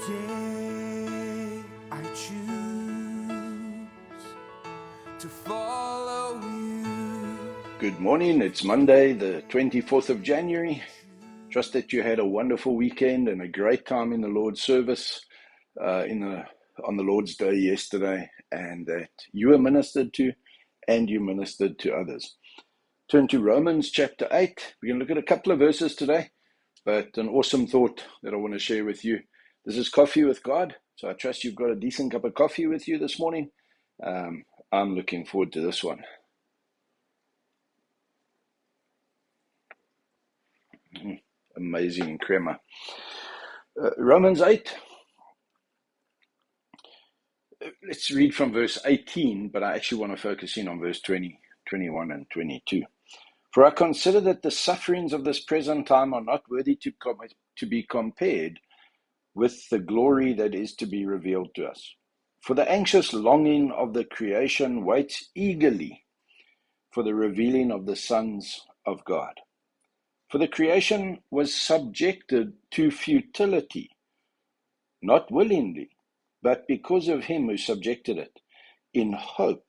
Today I choose to follow you. Good morning. It's Monday, the 24th of January. Trust that you had a wonderful weekend and a great time in the Lord's service on the Lord's Day yesterday, and that you were ministered to and you ministered to others. Turn to Romans chapter 8. We're going to look at a couple of verses today, but an awesome thought that I want to share with you. This is Coffee with God, so I trust you've got a decent cup of coffee with you this morning. I'm looking forward to this one. Amazing crema. Romans 8. Let's read from verse 18, but I actually want to focus in on verse 20, 21, and 22. For I consider that the sufferings of this present time are not worthy to be compared with the glory that is to be revealed to us. For the anxious longing of the creation waits eagerly for the revealing of the sons of God. For the creation was subjected to futility, not willingly, but because of him who subjected it, in hope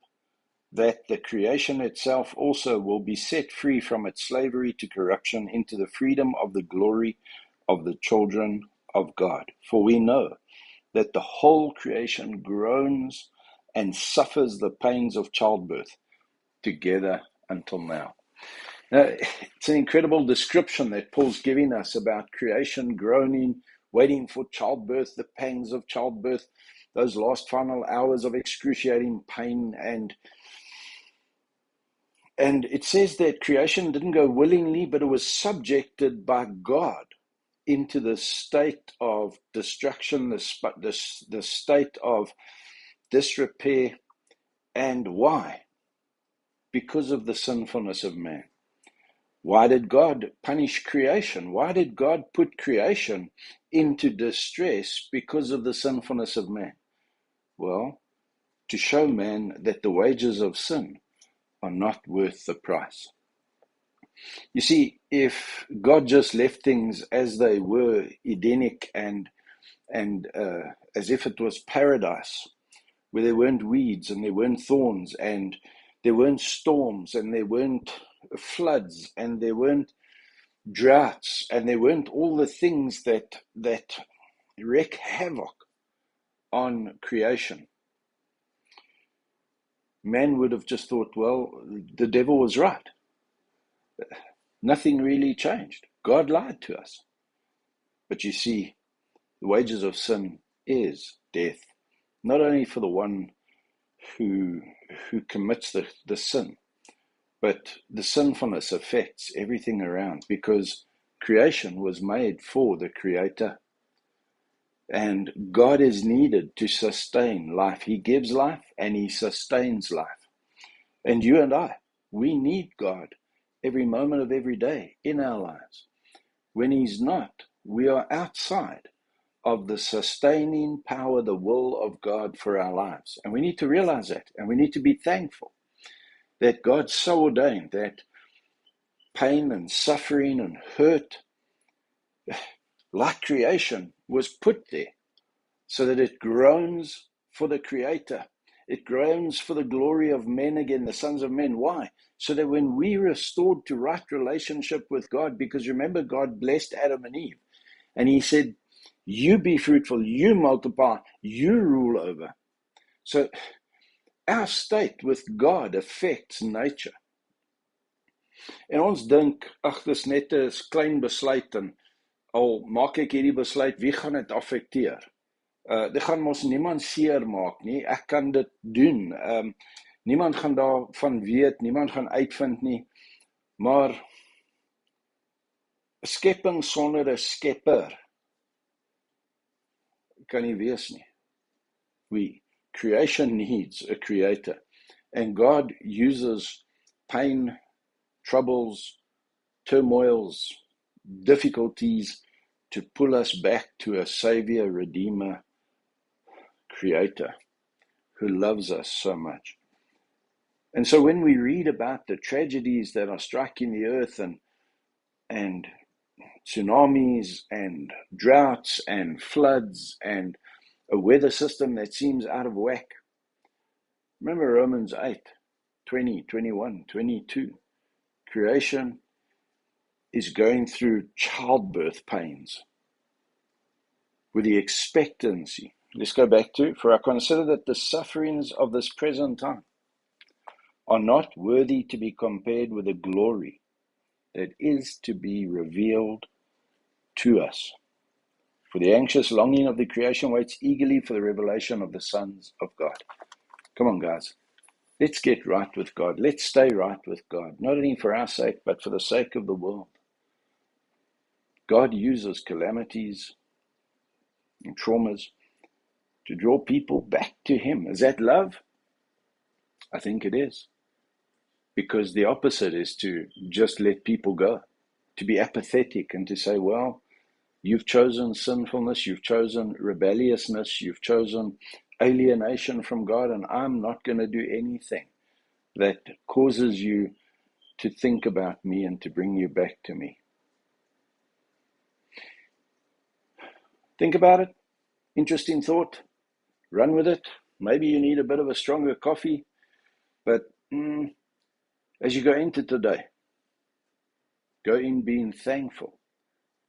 that the creation itself also will be set free from its slavery to corruption into the freedom of the glory of the children of God. For we know that the whole creation groans and suffers the pains of childbirth together until now. Now, it's an incredible description that Paul's giving us about creation groaning, waiting for childbirth, the pangs of childbirth, those last final hours of excruciating pain. And it says that creation didn't go willingly, but it was subjected by God into the state of destruction, the state of disrepair. And why? Because of the sinfulness of man. Why did God punish creation? Why did God put creation into distress? Because of the sinfulness of man. Well, to show man that the wages of sin are not worth the price. You see, if God just left things as they were, Edenic and as if it was paradise, where there weren't weeds and there weren't thorns and there weren't storms and there weren't floods and there weren't droughts and there weren't all the things that wreak havoc on creation, man would have just thought, well, the devil was right. Nothing really changed. God lied to us. But you see, the wages of sin is death, not only for the one who commits the sin, but the sinfulness affects everything around, because creation was made for the Creator. And God is needed to sustain life. He gives life and He sustains life. And you and I, we need God every moment of every day in our lives. When He's not, we are outside of the sustaining power, the will of God for our lives. And we need to realize that, and we need to be thankful that God so ordained that pain and suffering and hurt, like creation, was put there so that it groans for the Creator. It groans for the glory of men again, the sons of men. Why? So that when we restored to right relationship with God, because remember, God blessed Adam and Eve, and He said, you be fruitful, you multiply, you rule over. So our state with God affects nature. En ons dink, ag, dis net 'n klein besluit en al maak ek hierdie besluit, wie gaan dit affekteer? Dit gaan mos niemand seer maak nie. Ek kan dit doen. Niemand gaan daarvan weet, niemand gaan uitvind nie. Maar 'n skepping sonder 'n skepper kan nie wees nie. Creation needs a creator. And God uses pain, troubles, turmoils, difficulties to pull us back to a Savior, Redeemer, Creator who loves us so much. And so when we read about the tragedies that are striking the earth and tsunamis and droughts and floods and a weather system that seems out of whack. Remember Romans 8, 20, 21, 22. Creation is going through childbirth pains with the expectancy. Let's go back to, for I consider that the sufferings of this present time are not worthy to be compared with the glory that is to be revealed to us. For the anxious longing of the creation waits eagerly for the revelation of the sons of God. Come on, guys. Let's get right with God. Let's stay right with God, not only for our sake, but for the sake of the world. God uses calamities and traumas to draw people back to Him. Is that love? I think it is. Because the opposite is to just let people go, to be apathetic and to say, well, you've chosen sinfulness, you've chosen rebelliousness, you've chosen alienation from God, and I'm not going to do anything that causes you to think about me and to bring you back to me. Think about it. Interesting thought. Run with it. Maybe you need a bit of a stronger coffee, but as you go into today, go in being thankful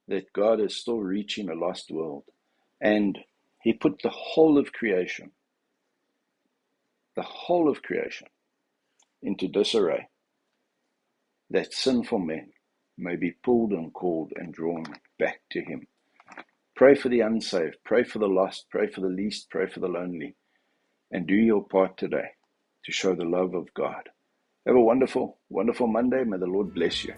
that God is still reaching a lost world. And He put the whole of creation into disarray, that sinful men may be pulled and called and drawn back to Him. Pray for the unsaved, pray for the lost, pray for the least, pray for the lonely, and do your part today to show the love of God. Have a wonderful, wonderful Monday. May the Lord bless you.